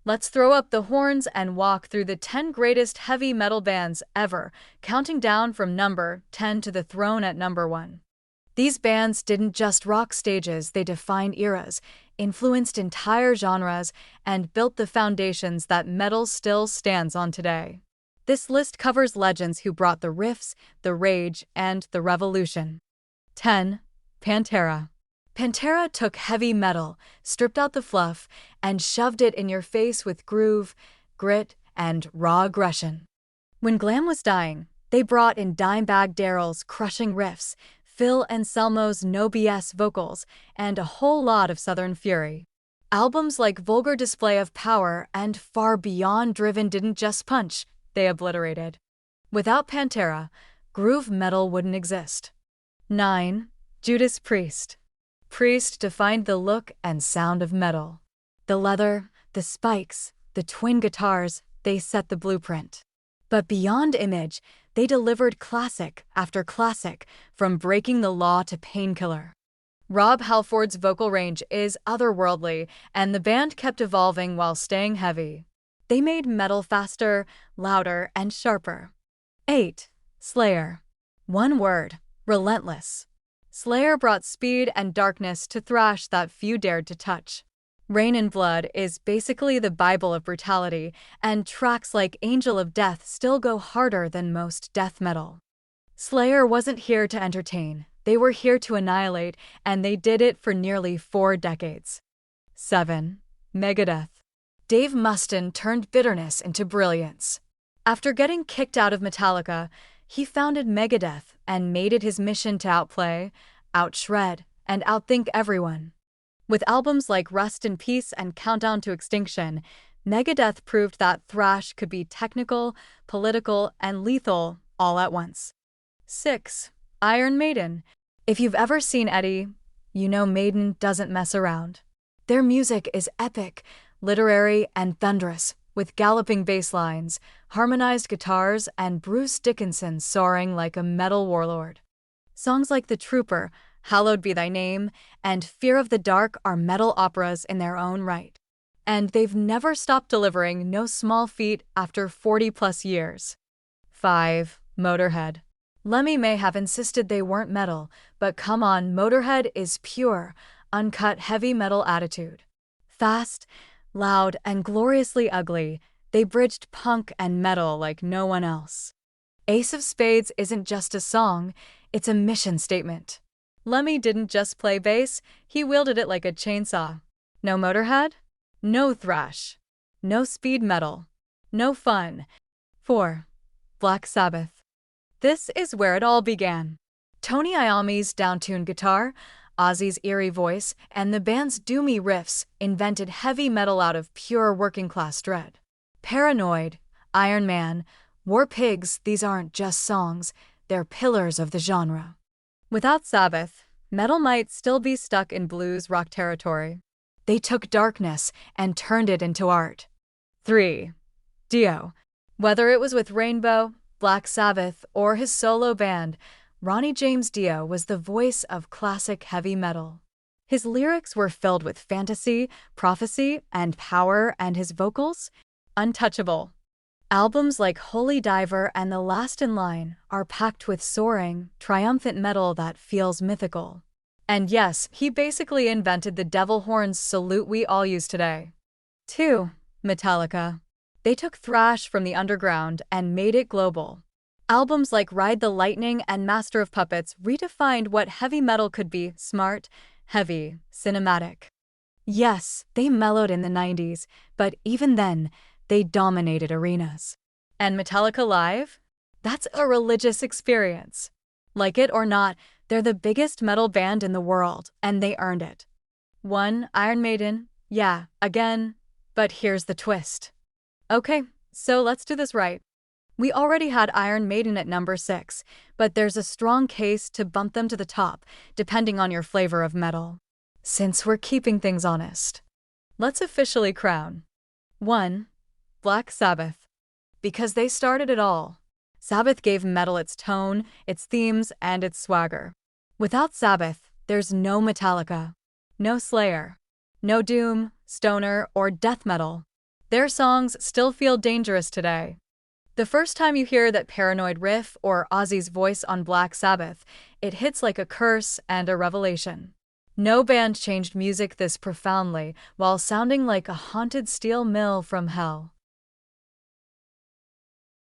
Let's throw up the horns and walk through the 10 greatest heavy metal bands ever, counting down from number 10 to the throne at number 1. These bands didn't just rock stages, they defined eras, influenced entire genres, and built the foundations that metal still stands on today. This list covers legends who brought the riffs, the rage, and the revolution. 10. Pantera. Pantera took heavy metal, stripped out the fluff, and shoved it in your face with groove, grit, and raw aggression. When glam was dying, they brought in Dimebag Darrell's crushing riffs, Phil Anselmo's no BS vocals, and a whole lot of Southern fury. Albums like Vulgar Display of Power and Far Beyond Driven didn't just punch, they obliterated. Without Pantera, groove metal wouldn't exist. 9. Judas Priest. Priest defined the look and sound of metal. The leather, the spikes, the twin guitars, they set the blueprint. But beyond image, they delivered classic after classic, from Breaking the Law to Painkiller. Rob Halford's vocal range is otherworldly, and the band kept evolving while staying heavy. They made metal faster, louder, and sharper. 8. Slayer. One word: relentless. Slayer brought speed and darkness to thrash that few dared to touch. Rain and Blood is basically the Bible of brutality, and tracks like Angel of Death still go harder than most death metal. Slayer wasn't here to entertain, they were here to annihilate, and they did it for nearly 4 decades. 7. Megadeth. Dave Mustaine turned bitterness into brilliance. After getting kicked out of Metallica, he founded Megadeth and made it his mission to outplay, outshred, and outthink everyone. With albums like Rust in Peace and Countdown to Extinction, Megadeth proved that thrash could be technical, political, and lethal all at once. 6. Iron Maiden. If you've ever seen Eddie, you know Maiden doesn't mess around. Their music is epic, literary, and thunderous, with galloping bass lines, harmonized guitars, and Bruce Dickinson soaring like a metal warlord. Songs like The Trooper, Hallowed Be Thy Name, and Fear of the Dark are metal operas in their own right. And they've never stopped delivering no small feat after 40-plus years. 5. Motorhead. Lemmy may have insisted they weren't metal, but come on, Motorhead is pure, uncut heavy metal attitude. Fast, loud, and gloriously ugly, they bridged punk and metal like no one else. Ace of Spades isn't just a song, it's a mission statement. Lemmy didn't just play bass, he wielded it like a chainsaw. No Motorhead? No thrash. No speed metal. No fun. 4. Black Sabbath. This is where it all began. Tony Iommi's down-tuned guitar, Ozzy's eerie voice, and the band's doomy riffs invented heavy metal out of pure working-class dread. Paranoid, Iron Man, War Pigs, these aren't just songs, they're pillars of the genre. Without Sabbath, metal might still be stuck in blues rock territory. They took darkness and turned it into art. 3. Dio. Whether it was with Rainbow, Black Sabbath, or his solo band, Ronnie James Dio was the voice of classic heavy metal. His lyrics were filled with fantasy, prophecy, and power, and his vocals? Untouchable. Albums like Holy Diver and The Last in Line are packed with soaring, triumphant metal that feels mythical. And yes, he basically invented the devil horns salute we all use today. 2. Metallica. They took thrash from the underground and made it global. Albums like Ride the Lightning and Master of Puppets redefined what heavy metal could be: smart, heavy, cinematic. Yes, they mellowed in the 90s, but even then, they dominated arenas. And Metallica Live? That's a religious experience. Like it or not, they're the biggest metal band in the world, and they earned it. 1. Iron Maiden. Yeah, again. But here's the twist. Okay, so let's do this right. We already had Iron Maiden at number 6, but there's a strong case to bump them to the top, depending on your flavor of metal. Since we're keeping things honest, let's officially crown 1. Black Sabbath. Because they started it all. Sabbath gave metal its tone, its themes, and its swagger. Without Sabbath, there's no Metallica, no Slayer, no Doom, Stoner, or death metal. Their songs still feel dangerous today. The first time you hear that paranoid riff or Ozzy's voice on Black Sabbath, it hits like a curse and a revelation. No band changed music this profoundly while sounding like a haunted steel mill from hell.